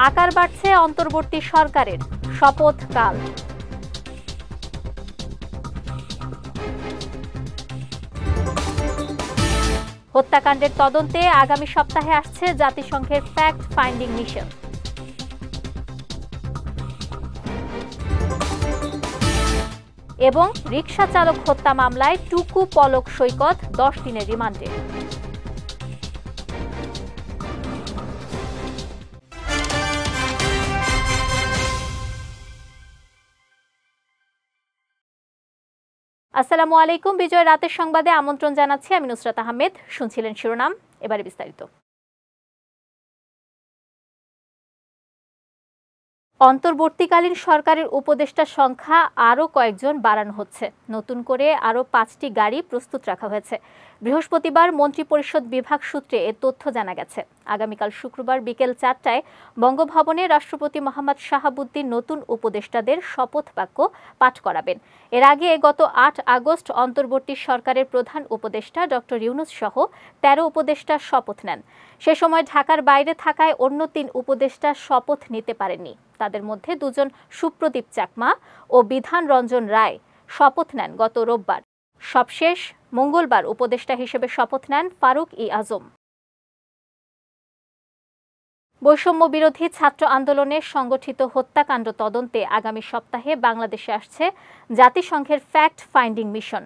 আকার বাড়ছে অন্তর্বর্তী সরকারের, শপথ কাল। হত্যাকাণ্ডের তদন্তে আগামী সপ্তাহে আসছে জাতিসংঘের ফ্যাক্ট ফাইন্ডিং মিশন। এবং রিকশা চালক হত্যা মামলায় টুকু পলক সৈকত 10 দিনের রিমান্ডে। আসসালামু আলাইকুম। বিজয় রাতের সংবাদে আমন্ত্রণ জানাচ্ছি আমি নুসরাত আহমেদ। শুনছিলেন শিরোনাম, এবারে বিস্তারিত। অন্তর্বর্তীকালীন সরকারের উপদেষ্টার সংখ্যা আরও কয়েকজন বাড়ানো হচ্ছে। নতুন করে আরও 5টি গাড়ি প্রস্তুত রাখা হয়েছে। বৃহস্পতিবার মন্ত্রিপরিষদ বিভাগ সূত্রে এ তথ্য জানা গেছে। আগামীকাল শুক্রবার বিকেল 4টায় বঙ্গভবনে রাষ্ট্রপতি মোহাম্মদ শাহাবুদ্দিন নতুন উপদেষ্টাদের শপথ বাক্য পাঠ করাবেন। এর আগে গত 8 আগস্ট অন্তর্বর্তী সরকারের প্রধান উপদেষ্টা ডক্টর ইউনূস সহ 13 উপদেষ্টা শপথ নেন। সে সময় ঢাকার বাইরে থাকায় অন্য 3 উপদেষ্টা শপথ নিতে পারেননি। তাদের মধ্যে 2 জন সুপ্রদীপ চাকমা ও বিধান রঞ্জন রায় শপথ নেন গত রোববার। সবশেষ মঙ্গলবার উপদেষ্টা হিসেবে শপথ নেন ফারুক ই আজম। বৈষম্য বিরোধী ছাত্র আন্দোলনে সংগঠিত হত্যাকাণ্ড তদন্তে আগামী সপ্তাহে বাংলাদেশে আসছে জাতিসংঘের ফ্যাক্ট ফাইন্ডিং মিশন।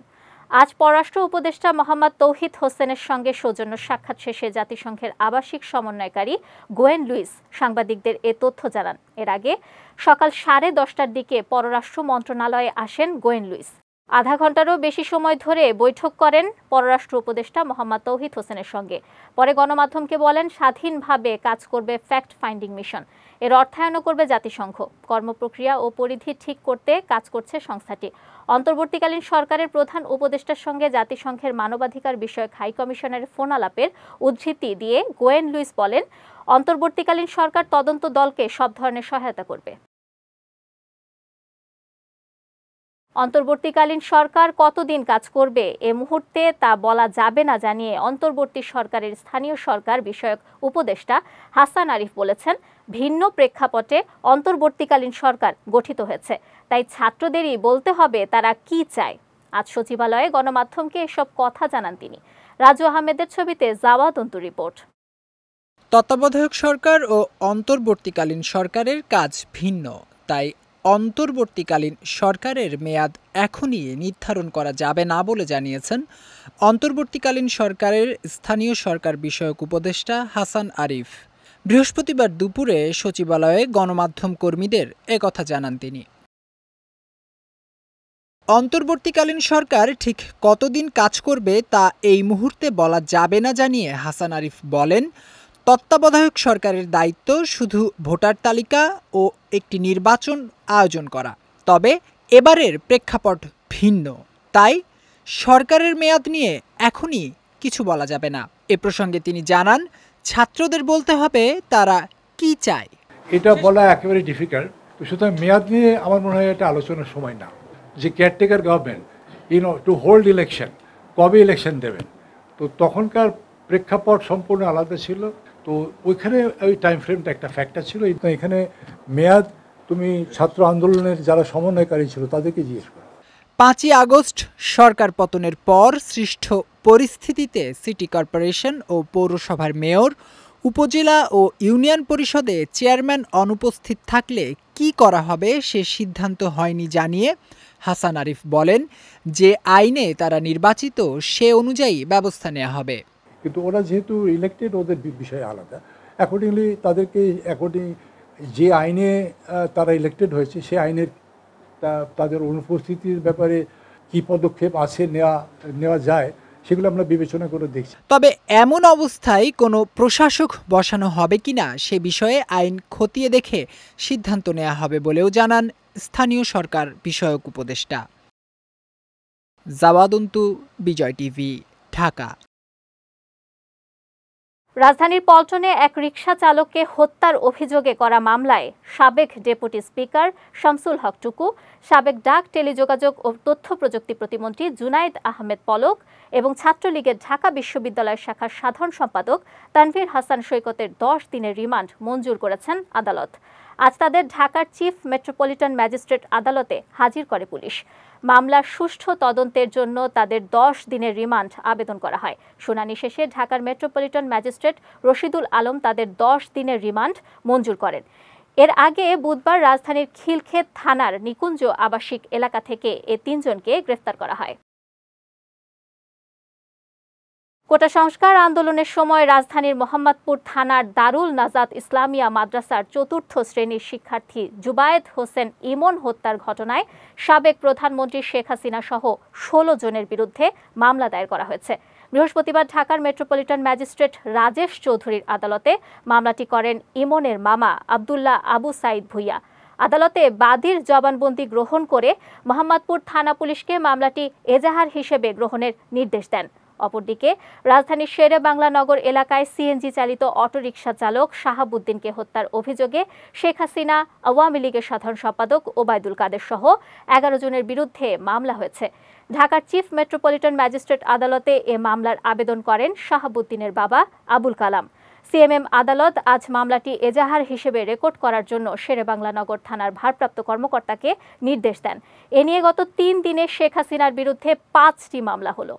আজ পররাষ্ট্র উপদেষ্টা মোহাম্মদ তৌহিদ হোসেনের সঙ্গে সৌজন্য সাক্ষাৎ শেষে জাতিসংঘের আবাসিক সমন্বয়কারী গোয়েন লুইস সাংবাদিকদের এ তথ্য জানান। এর আগে সকাল 10:30টার দিকে পররাষ্ট্র মন্ত্রণালয়ে আসেন গোয়েন লুইস। আধা ঘন্টারও বেশি সময় ধরে বৈঠক করেন পররাষ্ট্র উপদেষ্টা মোহাম্মদ তৌহিদ হোসেনের সঙ্গে। পরে গণমাধ্যমকে বলেন, স্বাধীনভাবে কাজ করবে ফ্যাক্ট ফাইন্ডিং মিশন। এর অর্থায়নও করবে জাতিসংঘ। কর্মপ্রক্রিয়া ও পরিধি ঠিক করতে কাজ করছে সংস্থাটি। অন্তর্বর্তীকালীন সরকারের প্রধান উপদেষ্টার সঙ্গে জাতিসংঘের মানবাধিকার বিষয়ক হাই কমিশনের ফোন আলাপের উদ্ধৃতি দিয়ে গোয়েন লুইস বলেন, অন্তর্বর্তীকালীন সরকার তদন্ত দলকে সব ধরনের সহায়তা করবে। অন্তর্বর্তীকালীন সরকার কতদিন কাজ করবে এ মুহূর্তে তা বলা যাবে না জানিয়ে অন্তর্বর্তী সরকারের স্থানীয় সরকার বিষয়ক উপদেষ্টা হাসান আরিফ বলেছেন, ভিন্ন প্রেক্ষাপটে অন্তর্বর্তীকালীন সরকার গঠিত হয়েছে, তাই ছাত্রদেরই বলতে হবে তারা কি চায়। আজ সচিবালয়ে গণমাধ্যমকে এসব কথা জানান তিনি। রাজু আহমেদের ছবিতে জাওয়াদ অন্তু রিপোর্ট। তত্ত্বাবধায়ক সরকার ও অন্তর্বর্তীকালীন সরকারের কাজ ভিন্ন, তাই অন্তর্বর্তীকালীন সরকারের মেয়াদ এখনই নির্ধারণ করা যাবে না বলে জানিয়েছেন অন্তর্বর্তীকালীন সরকারের স্থানীয় সরকার বিষয়ক উপদেষ্টা হাসান আরিফ। বৃহস্পতিবার দুপুরে সচিবালয়ে গণমাধ্যম কর্মীদের একথা জানান তিনি। অন্তর্বর্তীকালীন সরকার ঠিক কতদিন কাজ করবে তা এই মুহূর্তে বলা যাবে না জানিয়ে হাসান আরিফ বলেন, তত্ত্বাবধায়ক সরকারের দায়িত্ব শুধু ভোটার তালিকা ও একটি নির্বাচন আয়োজন করা। তবে এবারের প্রেক্ষাপট ভিন্ন, তাই সরকারের মেয়াদ নিয়ে এখনই কিছু বলা যাবে না। এ প্রসঙ্গে তিনি জানান, ছাত্রদের বলতে হবে তারা কি চায়। এটা বলা একেবারে ডিফিকাল্ট। সুতরাং মেয়াদ নিয়ে আমার মনে হয় এটা আলোচনার সময় না। যে caretaker government to hold election, কবে ইলেকশন দেবেন, তো তখনকার প্রেক্ষাপট সম্পূর্ণ আলাদা ছিল। তো ওইখানে ওই টাইম ফ্রেমটা একটা ফ্যাক্টর ছিল। এখানে মেয়াদ তুমি ছাত্র আন্দোলনের যারা সমন্বয়কারী ছিল তাদেরকে জিজ্ঞেস করো। 5ই আগস্ট সরকার পতনের পর সৃষ্ট পরিস্থিতিতে সিটি কর্পোরেশন ও পৌরসভার মেয়র, উপজেলা ও ইউনিয়ন পরিষদে চেয়ারম্যান অনুপস্থিত থাকলে কি করা হবে সে সিদ্ধান্ত হয়নি জানিয়ে হাসান আরিফ বলেন, যে আইনে তারা নির্বাচিত সে অনুযায়ী ব্যবস্থা নেওয়া হবে। কিন্তু ওরা যেহেতু ইলেক্টেড, ওদের বিষয় আলাদা। অ্যাকর্ডিংলি তাদেরকে যে আইনে তারা ইলেক্টেড হয়েছে সে আইনের তাদের অনুপস্থিতির ব্যাপারে কি পদক্ষেপ আছে নেওয়া যায় সেগুলো আমরা বিবেচনা করে দেখছি। তবে এমন অবস্থায় কোনো প্রশাসক বসানো হবে কিনা সে বিষয়ে আইন খতিয়ে দেখে সিদ্ধান্ত নেওয়া হবে বলেও জানান স্থানীয় সরকার বিষয়ক উপদেষ্টা। জাওয়াদ অন্তু, বিজয় টিভি, ঢাকা। রাজধানীর পল্টনে এক রিকশা চালককে হত্যার অভিযোগে করা মামলায় সাবেক ডেপুটি স্পিকার শামসুল হক টুকু, সাবেক ডাক, টেলিযোগাযোগ ও তথ্য প্রযুক্তি প্রতিমন্ত্রী জুনাইদ আহমেদ পলক এবং ছাত্রলীগের ঢাকা বিশ্ববিদ্যালয় শাখার সাধারণ সম্পাদক তানভীর হাসান সৈকতের 10 দিনের রিমান্ড মঞ্জুর করেছেন আদালত। আজ তাদের ঢাকার চিফ মেট্রোপলিটন ম্যাজিস্ট্রেট আদালতে হাজির করে পুলিশ। মামলার সুষ্ঠু তদন্তের জন্য তাদের 10 দিনের রিমান্ড আবেদন করা হয়। শুনানি শেষে ঢাকার মেট্রোপলিটন ম্যাজিস্ট্রেট রশিদুল আলম তাদের 10 দিনের রিমান্ড মঞ্জুর করেন। এর আগে বুধবার রাজধানীর খিলক্ষেত থানার নিকুঞ্জ আবাসিক এলাকা থেকে এই 3 জনকে গ্রেফতার করা হয়। কোটা সংস্কার আন্দোলনের সময় রাজধানীর মোহাম্মদপুর থানার দারুল নাজাত ইসলামিয়া মাদ্রাসার 4র্থ শ্রেণীর শিক্ষার্থী জুবায়েদ হোসেন ইমন হত্যার ঘটনায় সাবেক প্রধানমন্ত্রী শেখ হাসিনা সহ 16 জনের বিরুদ্ধে মামলা দায়ের করা হয়েছে। বৃহস্পতিবার ঢাকার মেট্রোপলিটন ম্যাজিস্ট্রেট রাজেশ চৌধুরীর আদালতে মামলাটি করেন ইমনের মামা আব্দুল্লাহ আবু সাইদ ভুইয়া। আদালতে বাদীর জবানবন্দি গ্রহণ করে মোহাম্মদপুর থানা পুলিশকে মামলাটি এজাহার হিসেবে গ্রহণের নির্দেশ দেন। অপরদিকে রাজধানীর শেরে বাংলা নগর এলাকায় সিএনজি চালিত অটোরিকশা চালক শাহাবুদ্দিনকে হত্যার অভিযোগে শেখ হাসিনা আওয়ামী লীগের সাধারণ সম্পাদক ওবায়দুল কাদের সহ 11 জনের বিরুদ্ধে মামলা হয়েছে। ঢাকার চিফ মেট্রোপলিটন ম্যাজিস্ট্রেট আদালতে এ মামলার আবেদন করেন শাহাবুদ্দিনের বাবা আবুল কালাম। সিএমএম আদালত আজ মামলাটি এজাহার হিসেবে রেকর্ড করার জন্য শেরেবাংলা নগর থানার ভারপ্রাপ্ত কর্মকর্তাকে নির্দেশ দেন। এ নিয়ে গত 3 দিনে শেখ হাসিনার বিরুদ্ধে 5টি মামলা হলো।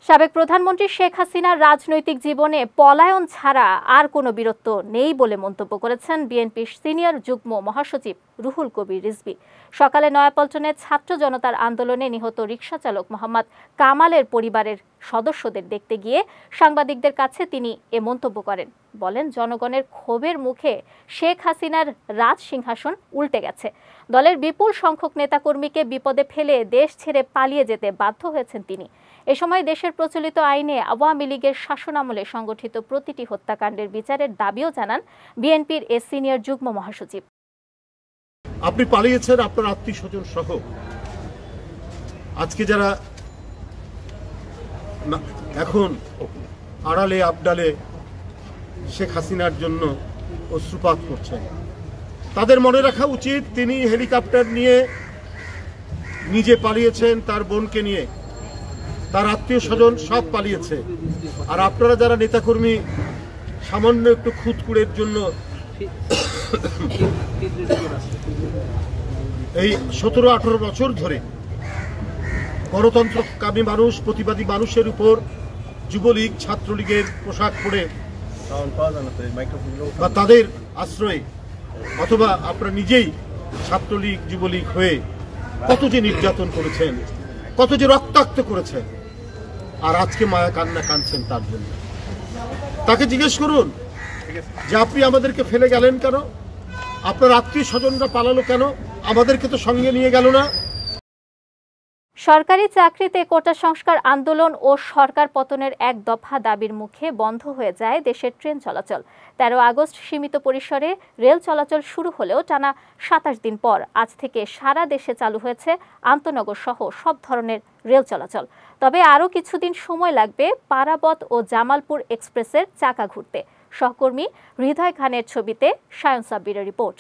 সাবেক প্রধানমন্ত্রী শেখ হাসিনার রাজনৈতিক জীবনে পলায়ন ছাড়া আর কোনো বীরত্ব নেই বলে মন্তব্য করেছেন বিএনপির সিনিয়র যুগ্ম মহাসচিব রুহুল কবির রিজভী। সকালে নয়াপল্টনে ছাত্র জনতার আন্দোলনে নিহত রিকশা চালক মোহাম্মদ কামালের পরিবারের সদস্যদের দেখতে গিয়ে সাংবাদিকদের কাছে তিনি এ মন্তব্য করেন। বলেন, জনগণের ক্ষোভের মুখে শেখ হাসিনার রাজ সিংহাসন উল্টে গেছে। দলের বিপুল সংখ্যক নেতাকর্মীকে বিপদে ফেলে দেশ ছেড়ে পালিয়ে যেতে বাধ্য হয়েছেন তিনি। এ সময় দেশের প্রচলিত আইনে আওয়ামী লীগের শাসনামলে সংগঠিত প্রতিটি হত্যাকাণ্ডের বিচারের দাবিও জানান বিএনপির এ সিনিয়র যুগ্ম মহাসচিব। আপনি পালিয়েছেন আপনার আত্মীয়স্বজন সহ। আজকে যারা এখন আড়ালে আবডালে শেখ হাসিনার জন্য অশ্রুপাত করছেন, তাদের মনে রাখা উচিত তিনি হেলিকপ্টার নিয়ে নিজে পালিয়েছেন, তার বোনকে নিয়ে, তার আত্মীয় স্বজন সব পালিয়েছে। আর আপনারা যারা নেতাকর্মী সামান্য একটু খুঁতকুড়ের জন্য এই 17-18 বছর ধরে গণতন্ত্রকামী মানুষ, প্রতিবাদী মানুষের উপর যুবলীগ, ছাত্রলীগের পোশাক পরে বা তাদের আশ্রয়ে অথবা আপনারা নিজেই ছাত্রলীগ, যুবলীগ হয়ে কত যে নির্যাতন করেছেন, কত যে রক্তাক্ত করেছেন, আর আজকে মায়া কান্না কাঁদছেন তার জন্য। তাকে জিজ্ঞেস করুন যে আপনি আমাদেরকে ফেলে গেলেন কেন? আপনার আত্মীয় স্বজনরা পালালো কেন? আমাদেরকে তো সঙ্গে নিয়ে গেল না। সরকারি চাকরিতে কোটা সংস্কার আন্দোলন ও সরকার পতনের এক দফা দাবির মুখে বন্ধ হয়ে যায় দেশের ট্রেন চলাচল। 13 আগস্ট সীমিত পরিসরে রেল চলাচল শুরু হলেও টানা 27 দিন পর আজ থেকে সারা দেশে চালু হয়েছে আন্তনগর সহ সব ধরনের রেল চলাচল। তবে আরও কিছুদিন সময় লাগবে পারাবত ও জামালপুর এক্সপ্রেসের চাকা ঘুরতে। সহকর্মী হৃদয় খানের ছবিতে সায়ন সাব্বিরের রিপোর্ট।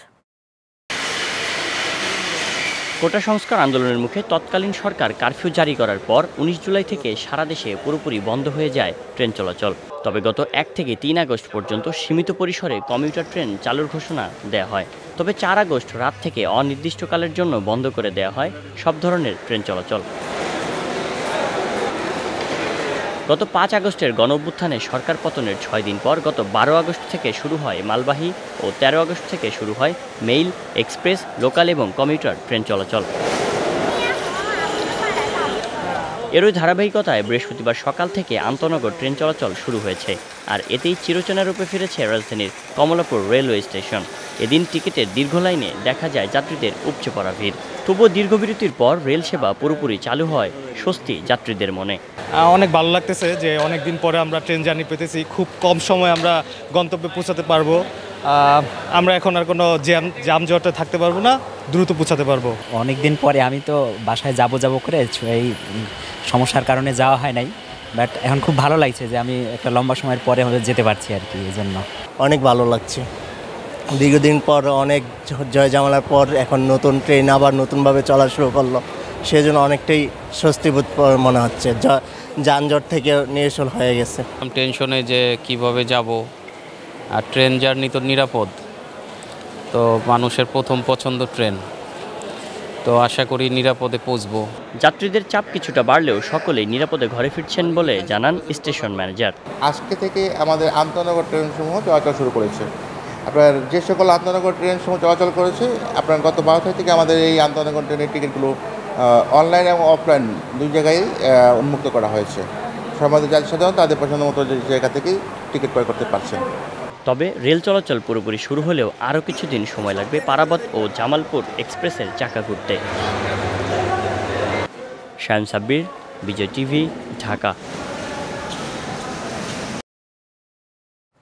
কোটা সংস্কার আন্দোলনের মুখে তৎকালীন সরকার কারফিউ জারি করার পর 19 জুলাই থেকে সারা দেশে পুরোপুরি বন্ধ হয়ে যায় ট্রেন চলাচল। তবে গত 1 থেকে 3 আগস্ট পর্যন্ত সীমিত পরিসরে কমিউটার ট্রেন চালুর ঘোষণা দেয়া হয়। তবে 4 আগস্ট রাত থেকে অনির্দিষ্টকালের জন্য বন্ধ করে দেয়া হয় সব ধরনের ট্রেন চলাচল। গত 5 আগস্টের গণঅভ্যুত্থানে সরকার পতনের 6 দিন পর গত 12 আগস্ট থেকে শুরু হয় মালবাহী ও 13 আগস্ট থেকে শুরু হয় মেইল, এক্সপ্রেস, লোকাল এবং কমিউটার ট্রেন চলাচল। এরই ধারাবাহিকতায় বৃহস্পতিবার সকাল থেকে আন্তনগর ট্রেন চলাচল শুরু হয়েছে। আর এতেই চিরচেনা রূপে ফিরেছে রাজধানীর কমলাপুর রেলওয়ে স্টেশন। এদিন টিকিটের দীর্ঘ লাইনে দেখা যায় যাত্রীদের উপচে পড়া ভিড়। তবুও দীর্ঘ বিরতির পর রেল সেবা পুরোপুরি চালু হয় স্বস্তি যাত্রীদের মনে। অনেক ভালো লাগতেছে যে অনেক দিন পরে আমরা ট্রেন জার্নি পেতেছি, খুব কম সময়ে আমরা গন্তব্যে পৌঁছাতে পারবো। আমরা এখন আর কোনো জামজটে থাকতে পারবো না, দ্রুত পৌঁছাতে পারবো। অনেক দিন পরে আমি তো বাসায় যাব করে এই সমস্যার কারণে যাওয়া হয় নাই। বাট এখন খুব ভালো লাগছে যে আমি একটা লম্বা সময়ের পরে যেতে পারছি আর কি, এই জন্য অনেক ভালো লাগছে। দীর্ঘদিন পর অনেক জয় জামালার পর এখন নতুন ট্রেন আবার নতুনভাবে চলা শুরু করলো, সেজন্য অনেকটাই স্বস্তিবোধ মনে হচ্ছে, যানজট থেকে নিরসন হয়ে গেছে। টেনশনে যে কিভাবে যাব, আর ট্রেন জার্নি তো নিরাপদ, তো মানুষের প্রথম পছন্দ ট্রেন, তো আশা করি নিরাপদে পৌঁছবো। যাত্রীদের চাপ কিছুটা বাড়লেও সকলেই নিরাপদে ঘরে ফিরছেন বলে জানান স্টেশন ম্যানেজার। আজকে থেকে আমাদের আন্তনগর ট্রেনসমূহ চলাচল শুরু করেছে। আপনার যে সকল আন্তনগর ট্রেনসমূহ চলাচল করেছে, আপনার গত 12 তারিখ থেকে আমাদের এই আন্তনগর ট্রেনের টিকিটগুলো অনলাইন এবং অফলাইন দুই জায়গায় উন্মুক্ত করা হয়েছে। আমাদের যাত্রী সাধারণ তাদের পছন্দ মতো জায়গা থেকেই টিকিট ক্রয় করতে পারছেন। তবে রেল চলাচল পুরোপুরি শুরু হলেও আরও কিছুদিন সময় লাগবে পারাবত ও জামালপুর এক্সপ্রেসের চাকা ঘুরতে। শায়ন সাব্বির, বিজয় টিভি, ঢাকা।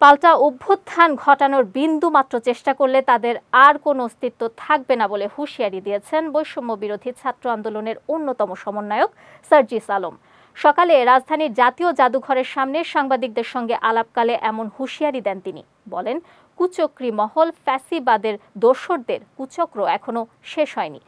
পাল্টা অভ্যুত্থান ঘটানোর বিন্দু মাত্র চেষ্টা করলে তাদের আর কোনো অস্তিত্ব থাকবে না বলে হুঁশিয়ারি দিয়েছেন বৈষম্য বিরোধী ছাত্র আন্দোলনের অন্যতম সমন্বয়ক সার্জিস আলম। সকালে রাজধানীর জাতীয় জাদুঘরের সামনে সাংবাদিকদের সঙ্গে আলাপকালে এমন হুঁশিয়ারি দেন তিনি। বলেন, কুচক্রী মহল ফ্যাসিবাদের দোসরদের কুচক্র এখনো শেষ হয়নি।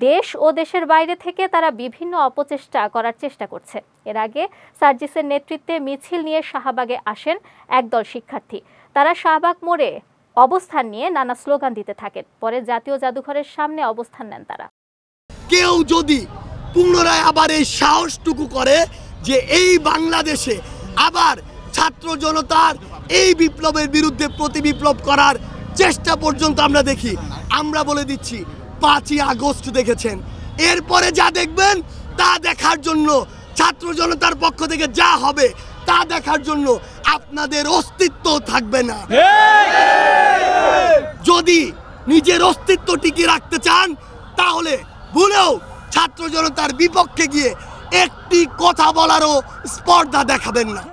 দেশ ও দেশের বাইরে থেকে তারা বিভিন্ন অপচেষ্টা করার চেষ্টা করছে। এর আগে সার্জিসের নেতৃত্বে মিছিল নিয়ে শাহবাগে আসেন একদল শিক্ষার্থী। তারা শাহবাগ মোড়ে অবস্থান নিয়ে নানা স্লোগান দিতে থাকেন। পরে জাতীয় জাদুঘরের সামনে অবস্থান নেন তারা। কেউ যদি পুনরায় আবার এই সাহসটুকু করে যে এই বাংলাদেশে আবার ছাত্র জনতার এই বিপ্লবের বিরুদ্ধে প্রতিবিপ্লব করার চেষ্টা পর্যন্ত আমরা দেখি, আমরা বলে দিচ্ছি 5ই আগস্ট দেখেছেন, এরপরে যা দেখবেন তা দেখার জন্য ছাত্র জনতার পক্ষ থেকে যা হবে তা দেখার জন্য আপনাদের অস্তিত্ব থাকবে না। যদি নিজের অস্তিত্ব টিকিয়ে রাখতে চান তাহলে ভুলেও ছাত্র জনতার বিপক্ষে গিয়ে একটি কথা বলারও স্পর্ধা দেখাবেন না।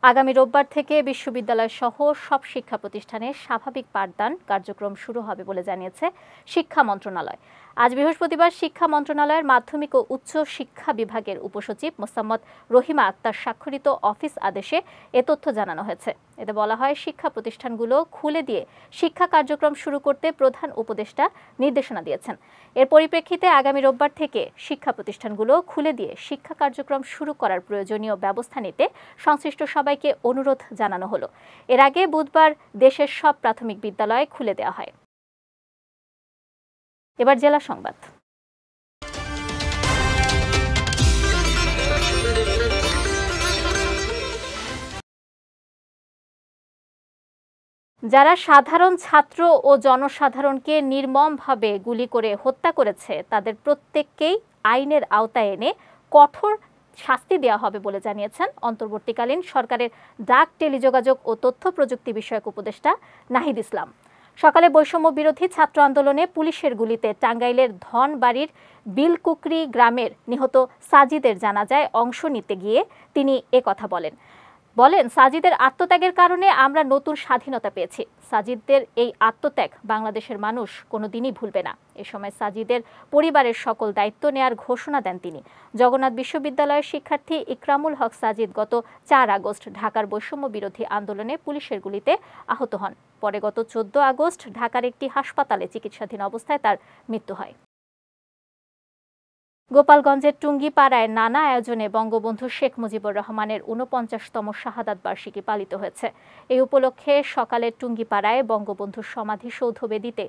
আগামী রোববার থেকে বিশ্ববিদ্যালয় সহ সব শিক্ষা প্রতিষ্ঠানে স্বাভাবিক পাঠদান কার্যক্রম শুরু হবে বলে জানিয়েছে শিক্ষা মন্ত্রণালয়। আজ বৃহস্পতিবার শিক্ষা মন্ত্রণালয়ের মাধ্যমিক ও উচ্চ শিক্ষা বিভাগের উপসচিব মোসাম্মদ রহিমা আক্তার স্বাক্ষরিত অফিস আদেশে এ তথ্য জানানো হয়েছে। এতে বলা হয়, শিক্ষা প্রতিষ্ঠানগুলো খুলে দিয়ে শিক্ষা কার্যক্রম শুরু করতে প্রধান উপদেষ্টা নির্দেশনা দিয়েছেন। এর পরিপ্রেক্ষিতে আগামী রোববার থেকে শিক্ষা প্রতিষ্ঠানগুলো খুলে দিয়ে শিক্ষা কার্যক্রম শুরু করার প্রয়োজনীয় ব্যবস্থা নিতে সংশ্লিষ্ট সবাইকে অনুরোধ জানানো হলো। এর আগে বুধবার দেশের সব প্রাথমিক বিদ্যালয় খুলে দেওয়া হয়। এবার জেলা সংবাদ। যারা সাধারণ ছাত্র ও জনসাধারণকে নির্মমভাবে গুলি করে হত্যা করেছে তাদের প্রত্যেককেই আইনের আওতায় এনে কঠোর শাস্তি দেওয়া হবে বলে জানিয়েছেন অন্তর্বর্তীকালীন সরকারের ডাক, টেলিযোগাযোগ ও তথ্য প্রযুক্তি বিষয়ক উপদেষ্টা নাহিদ ইসলাম। সকালে বৈষম্য বিরোধী ছাত্র আন্দোলনে পুলিশের গুলিতে টাঙ্গাইলের ধনবাড়ির বিলকুকরি গ্রামের নিহত সাজিদের জানাজায় অংশ নিতে গিয়ে তিনি একথা বলেন। সাজিদের আত্মত্যাগের কারণে আমরা নতুন স্বাধীনতা পেয়েছি। সাজিদদের এই আত্মত্যাগ বাংলাদেশের মানুষ কোনোদিনই ভুলবে না। এ সময় সাজিদের পরিবারের সকল দায়িত্ব নেয়ার ঘোষণা দেন তিনি। জগন্নাথ বিশ্ববিদ্যালয়ের শিক্ষার্থী ইকরামুল হক সাজিদ গত 4 আগস্ট ঢাকার বৈষম্য বিরোধী আন্দোলনে পুলিশের গুলিতে আহত হন। পরে গত 14 আগস্ট ঢাকার একটি হাসপাতালে চিকিৎসাধীন অবস্থায় তার মৃত্যু হয়। গোপালগঞ্জের টুঙ্গিপাড়ায় নানা আয়োজনে বঙ্গবন্ধু শেখ মুজিবুর রহমানের 49তম শাহাদাত বার্ষিকী পালিত হয়েছে। এই উপলক্ষে সকালে টুঙ্গিপাড়ায় বঙ্গবন্ধুর সমাধিসৌধ বেদিতে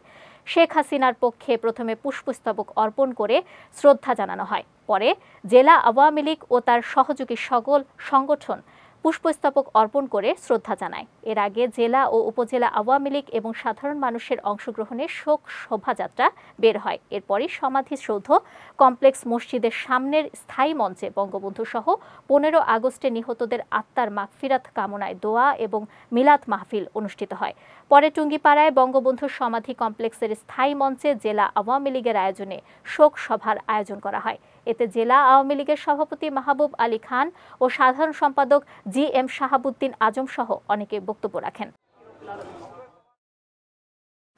শেখ হাসিনার পক্ষে প্রথমে পুষ্পস্তবক অর্পণ করে শ্রদ্ধা জানানো হয়। পরে জেলা আওয়ামী লীগ ও তার সহযোগী সকল সংগঠন পুষ্পস্তবক অর্পণ করে শ্রদ্ধা জানায়। এর আগে জেলা ও উপজেলা আওয়ামী লীগ এবং সাধারণ মানুষের অংশগ্রহণে শোক শোভাযাত্রা বের হয়। এরপরই সমাধিসৌধ কমপ্লেক্স মসজিদের সামনের স্থায়ী মঞ্চে বঙ্গবন্ধু সহ 15 আগস্টে নিহতদের আত্মার মাগফিরাত কামনায় দোয়া এবং মিলাদ মাহফিল অনুষ্ঠিত হয়। পরে টুঙ্গিপাড়ায় বঙ্গবন্ধুর সমাধি কমপ্লেক্সের স্থায়ী মঞ্চে জেলা আওয়ামী লীগের আয়োজনে শোক সভার আয়োজন করা হয়। এতে জেলা আওয়ামী লীগের সভাপতি মাহবুব আলী খান ও সাধারণ সম্পাদক জি.এম. শাহাবুদ্দিন আজম সহ অনেকে বক্তব্য রাখেন।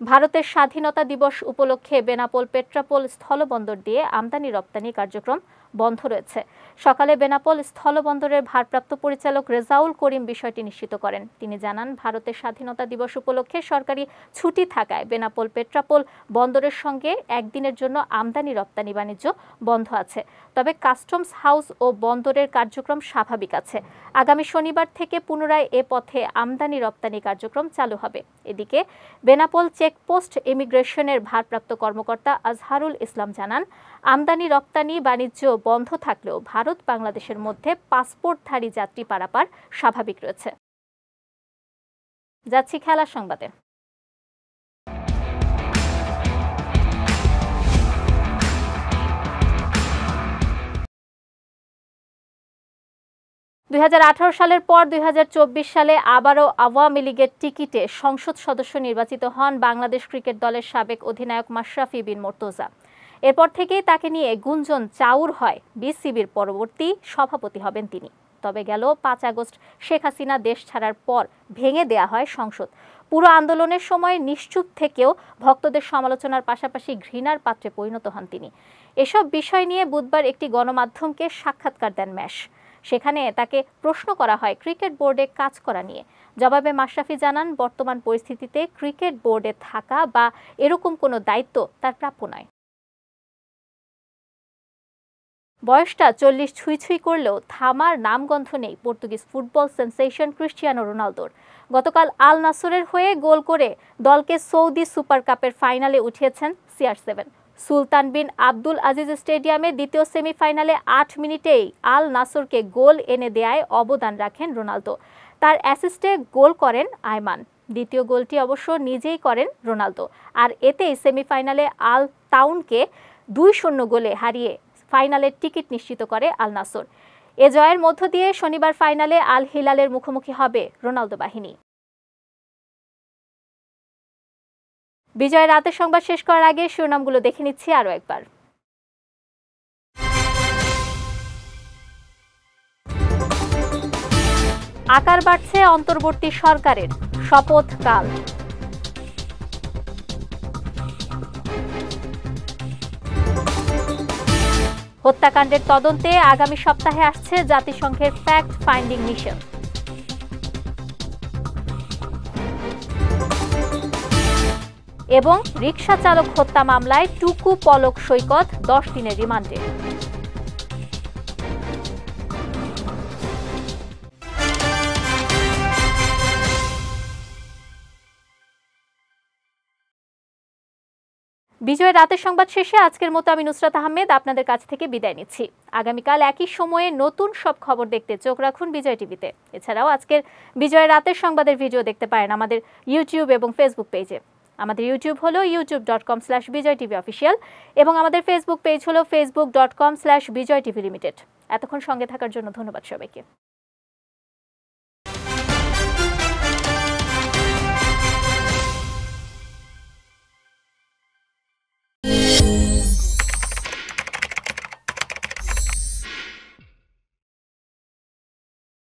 ভারতের স্বাধীনতা দিবস উপলক্ষে বেনাপোল পেট্রাপোল স্থলবন্দর দিয়ে আমদানি রপ্তানি কার্যক্রম বন্ধ রয়েছে। সকালে বেনাপোল স্থলবন্দরের ভারপ্রাপ্ত পরিচালক রেজাউল করিম বিষয়টি নিশ্চিত করেন। তিনি জানান, ভারতের স্বাধীনতা দিবস উপলক্ষে সরকারি ছুটি থাকায় বেনাপোল পেট্রাপোল বন্দরের সঙ্গে একদিনের জন্য আমদানি রপ্তানি বাণিজ্য বন্ধ আছে। তবে কাস্টমস হাউস ও বন্দরের কার্যক্রম স্বাভাবিক আছে। আগামী শনিবার থেকে পুনরায় এ পথে আমদানি রপ্তানি কার্যক্রম চালু হবে। এদিকে বেনাপোল চেকপোস্ট ইমিগ্রেশনের ভারপ্রাপ্ত কর্মকর্তা আজহারুল ইসলাম জানান, আমদানি রপ্তানি বাণিজ্য বন্ধ থাকলেও ভারত বাংলাদেশের মধ্যে পাসপোর্টধারী যাত্রী পারাপার স্বাভাবিক রয়েছে। যাচ্ছি খেলার সংবাদে। সালের পর 2024 সালে আবারও আওয়ামী লীগের টিকিটে সংসদ সদস্য নির্বাচিত হন বাংলাদেশ ক্রিকেট দলের সাবেক অধিনায়ক মাশরাফি বিন মুর্তজা। এরপর থেকেই তাকে নিয়ে গুঞ্জন চাউর হয় বিসিবির পরবর্তী সভাপতি হবেন তিনি। তবে গেল 5 আগস্ট শেখ হাসিনা দেশ ছাড়ার পর ভেঙে দেয়া হয় সংসদ। পুরো আন্দোলনের সময় নিশ্চুপ থেকেও ভক্তদের সমালোচনার পাশাপাশি ঘৃণার পাত্রে পরিণত হন তিনি। এসব বিষয় নিয়ে বুধবার একটি গণমাধ্যমকে সাক্ষাৎকার দেন ম্যাশ। সেখানে তাকে প্রশ্ন করা হয় ক্রিকেট বোর্ডে কাজ করা নিয়ে। জবাবে মাশরাফি জানান, বর্তমান পরিস্থিতিতে ক্রিকেট বোর্ডে থাকা বা এরকম কোনো দায়িত্ব তার প্রাপ্য নয়। বয়সটা 40 ছুঁই করলেও থামার নামগন্ধ নেই পর্তুগিজ ফুটবল সেন্সেশন ক্রিস্টিয়ানো রোনালদোর। গতকাল আল নাসরের হয়ে গোল করে দলকে সৌদি সুপার কাপের ফাইনালে উঠিয়েছেন CR7। সুলতান বিন আব্দুল আজিজ স্টেডিয়ামে দ্বিতীয় সেমিফাইনালে 8 মিনিটেই আল নাসরকে গোল এনে দেয়ায় অবদান রাখেন রোনালদো। তার অ্যাসিস্টে গোল করেন আয়মান। দ্বিতীয় গোলটি অবশ্য নিজেই করেন রোনালদো। আর এতেই সেমিফাইনালে আল তাউনকে 2-0 গোলে হারিয়ে ফাইনালের টিকিট নিশ্চিত করে আল নাসর। এ জয়ের মধ্য দিয়ে শনিবার ফাইনালে আল হিলালের মুখোমুখি হবে রোনালদো বাহিনী। বিজয় রাতের সংবাদ শেষ করার আগে শিরোনামগুলো দেখে নিচ্ছি আরও একবার। আকার বাড়ছে অন্তর্বর্তী সরকারের, শপথ কাল। হত্যাকাণ্ডের তদন্তে আগামী সপ্তাহে আসছে জাতিসংঘের ফ্যাক্ট ফাইন্ডিং মিশন। এবং রিকশা চালক হত্যা মামলায় টুকু পলক সৈকত 10 দিনের রিমান্ডে। বিজয় রাতের সংবাদ শেষে আজকের মতো আমি নুসরাত আহমেদ আপনাদের কাছ থেকে বিদায় নিচ্ছি। আগামীকাল একই সময়ে নতুন সব খবর দেখতে চোখ রাখুন বিজয় টিভিতে। এছাড়াও আজকের বিজয় রাতের সংবাদের ভিডিও দেখতে পারেন আমাদের ইউটিউব এবং ফেসবুক পেজে। আমাদের ইউটিউব হলো youtube.com/bijaytvofficial এবং আমাদের ফেসবুক পেজ হলো facebook.com/bijaytvlimited। এতক্ষণ সঙ্গে থাকার জন্য ধন্যবাদ সবাইকে।